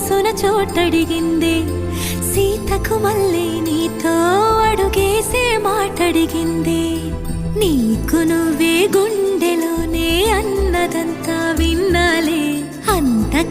మనసున చోటడిగింది. సీతకు మళ్ళీ నీతో అడుగేసే మాటడిగింది. నీకు నువ్వే గుండెలోనే అన్నదంతా విన్నాలే, అంత